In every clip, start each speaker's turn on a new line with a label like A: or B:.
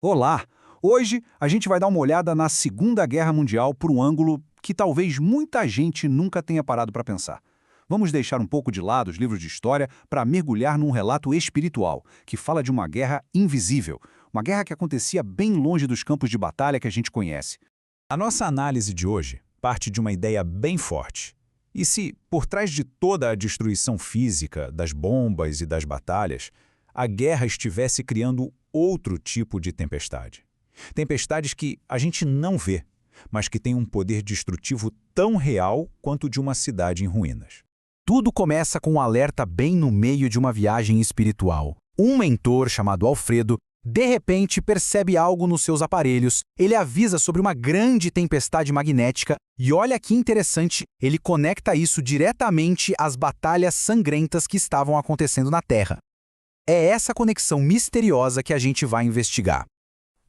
A: Olá! Hoje a gente vai dar uma olhada na Segunda Guerra Mundial por um ângulo que talvez muita gente nunca tenha parado para pensar. Vamos deixar um pouco de lado os livros de história para mergulhar num relato espiritual, que fala de uma guerra invisível, uma guerra que acontecia bem longe dos campos de batalha que a gente conhece.
B: A nossa análise de hoje parte de uma ideia bem forte. E se, por trás de toda a destruição física, das bombas e das batalhas, a guerra estivesse criando outro tipo de tempestade? Tempestades que a gente não vê, mas que têm um poder destrutivo tão real quanto o de uma cidade em ruínas.
C: Tudo começa com um alerta bem no meio de uma viagem espiritual. Um mentor chamado Alfredo, de repente, percebe algo nos seus aparelhos. Ele avisa sobre uma grande tempestade magnética e olha que interessante, ele conecta isso diretamente às batalhas sangrentas que estavam acontecendo na Terra. É essa conexão misteriosa que a gente vai investigar.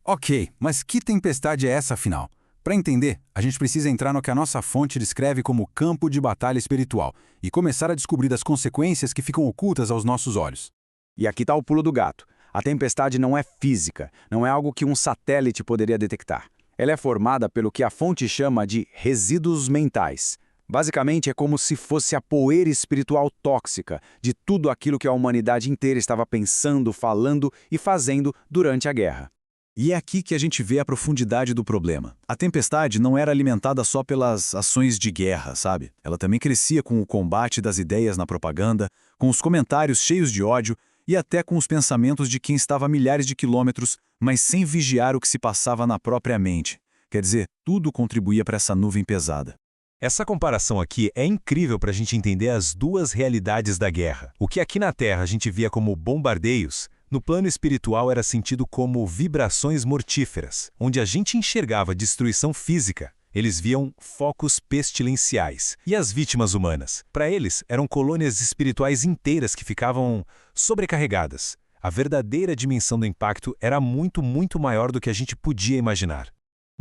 A: Ok, mas que tempestade é essa afinal? Para entender, a gente precisa entrar no que a nossa fonte descreve como campo de batalha espiritual e começar a descobrir as consequências que ficam ocultas aos nossos olhos.
D: E aqui está o pulo do gato. A tempestade não é física, não é algo que um satélite poderia detectar. Ela é formada pelo que a fonte chama de resíduos mentais. Basicamente, é como se fosse a poeira espiritual tóxica de tudo aquilo que a humanidade inteira estava pensando, falando e fazendo durante a guerra.
B: E é aqui que a gente vê a profundidade do problema. A tempestade não era alimentada só pelas ações de guerra, sabe? Ela também crescia com o combate das ideias na propaganda, com os comentários cheios de ódio e até com os pensamentos de quem estava a milhares de quilômetros, mas sem vigiar o que se passava na própria mente. Quer dizer, tudo contribuía para essa nuvem pesada. Essa comparação aqui é incrível para a gente entender as duas realidades da guerra. O que aqui na Terra a gente via como bombardeios, no plano espiritual era sentido como vibrações mortíferas, onde a gente enxergava destruição física. Eles viam focos pestilenciais. E as vítimas humanas? Para eles, eram colônias espirituais inteiras que ficavam sobrecarregadas. A verdadeira dimensão do impacto era muito, muito maior do que a gente podia imaginar.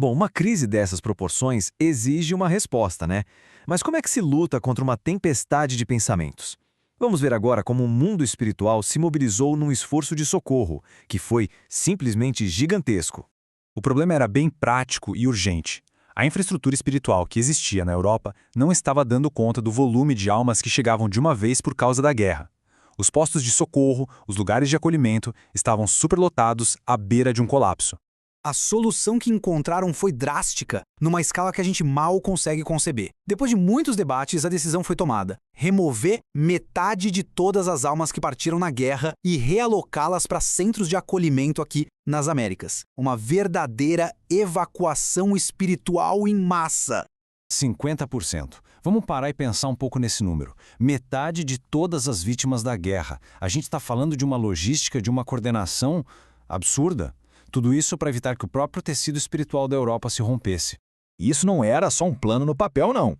C: Bom, uma crise dessas proporções exige uma resposta, né? Mas como é que se luta contra uma tempestade de pensamentos? Vamos ver agora como o mundo espiritual se mobilizou num esforço de socorro, que foi simplesmente gigantesco.
B: O problema era bem prático e urgente. A infraestrutura espiritual que existia na Europa não estava dando conta do volume de almas que chegavam de uma vez por causa da guerra. Os postos de socorro, os lugares de acolhimento, estavam superlotados à beira de um colapso.
E: A solução que encontraram foi drástica, numa escala que a gente mal consegue conceber. Depois de muitos debates, a decisão foi tomada: remover metade de todas as almas que partiram na guerra e realocá-las para centros de acolhimento aqui nas Américas. Uma verdadeira evacuação espiritual em massa.
A: 50%. Vamos parar e pensar um pouco nesse número. Metade de todas as vítimas da guerra. A gente está falando de uma logística, de uma coordenação absurda. Tudo isso para evitar que o próprio tecido espiritual da Europa se rompesse.
F: Isso não era só um plano no papel, não.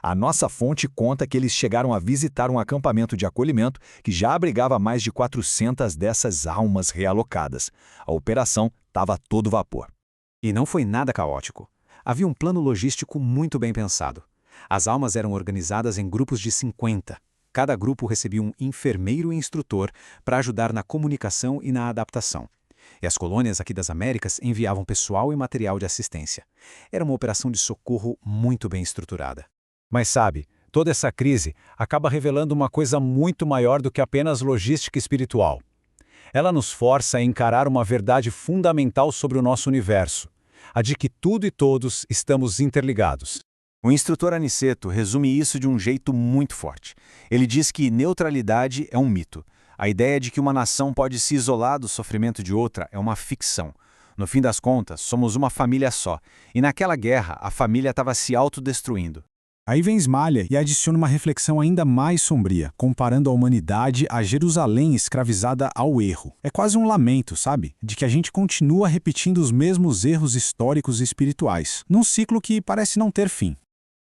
F: A nossa fonte conta que eles chegaram a visitar um acampamento de acolhimento que já abrigava mais de 400 dessas almas realocadas. A operação estava a todo vapor.
G: E não foi nada caótico. Havia um plano logístico muito bem pensado. As almas eram organizadas em grupos de 50. Cada grupo recebia um enfermeiro e instrutor para ajudar na comunicação e na adaptação. E as colônias aqui das Américas enviavam pessoal e material de assistência. Era uma operação de socorro muito bem estruturada.
B: Mas sabe, toda essa crise acaba revelando uma coisa muito maior do que apenas logística espiritual. Ela nos força a encarar uma verdade fundamental sobre o nosso universo, a de que tudo e todos estamos interligados.
D: O instrutor Aniceto resume isso de um jeito muito forte. Ele diz que neutralidade é um mito. A ideia de que uma nação pode se isolar do sofrimento de outra é uma ficção. No fim das contas, somos uma família só. E naquela guerra, a família estava se autodestruindo.
H: Aí vem Smalha e adiciona uma reflexão ainda mais sombria, comparando a humanidade a Jerusalém escravizada ao erro. É quase um lamento, sabe? De que a gente continua repetindo os mesmos erros históricos e espirituais, num ciclo que parece não ter fim.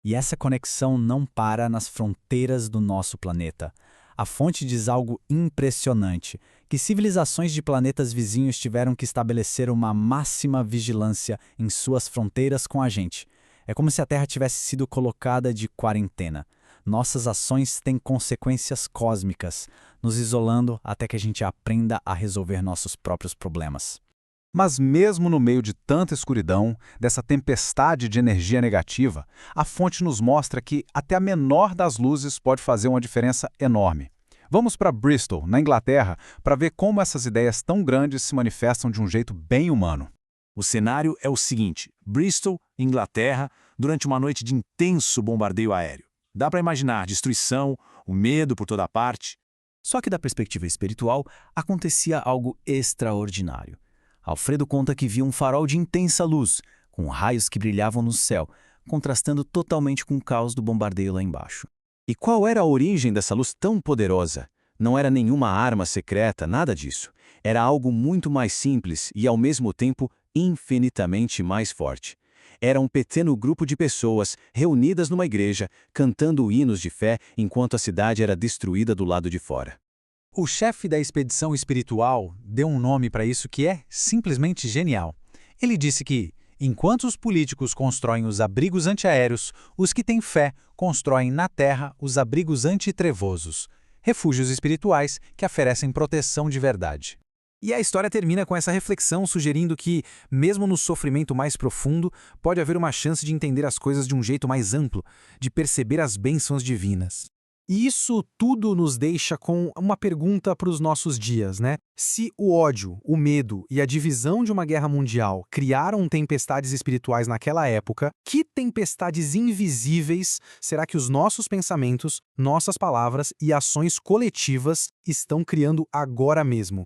I: E essa conexão não para nas fronteiras do nosso planeta. A fonte diz algo impressionante, que civilizações de planetas vizinhos tiveram que estabelecer uma máxima vigilância em suas fronteiras com a gente. É como se a Terra tivesse sido colocada de quarentena. Nossas ações têm consequências cósmicas, nos isolando até que a gente aprenda a resolver nossos próprios problemas.
A: Mas mesmo no meio de tanta escuridão, dessa tempestade de energia negativa, a fonte nos mostra que até a menor das luzes pode fazer uma diferença enorme. Vamos para Bristol, na Inglaterra, para ver como essas ideias tão grandes se manifestam de um jeito bem humano.
B: O cenário é o seguinte: Bristol, Inglaterra, durante uma noite de intenso bombardeio aéreo. Dá para imaginar destruição, o medo por toda parte.
I: Só que da perspectiva espiritual, acontecia algo extraordinário. Alfredo conta que viu um farol de intensa luz, com raios que brilhavam no céu, contrastando totalmente com o caos do bombardeio lá embaixo.
B: E qual era a origem dessa luz tão poderosa? Não era nenhuma arma secreta, nada disso. Era algo muito mais simples e, ao mesmo tempo, infinitamente mais forte. Era um pequeno grupo de pessoas reunidas numa igreja, cantando hinos de fé enquanto a cidade era destruída do lado de fora.
C: O chefe da expedição espiritual deu um nome para isso que é simplesmente genial. Ele disse que, enquanto os políticos constroem os abrigos antiaéreos, os que têm fé constroem na terra os abrigos antitrevosos, refúgios espirituais que oferecem proteção de verdade.
E: E a história termina com essa reflexão sugerindo que, mesmo no sofrimento mais profundo, pode haver uma chance de entender as coisas de um jeito mais amplo, de perceber as bênçãos divinas. E isso tudo nos deixa com uma pergunta para os nossos dias, né? Se o ódio, o medo e a divisão de uma guerra mundial criaram tempestades espirituais naquela época, que tempestades invisíveis será que os nossos pensamentos, nossas palavras e ações coletivas estão criando agora mesmo?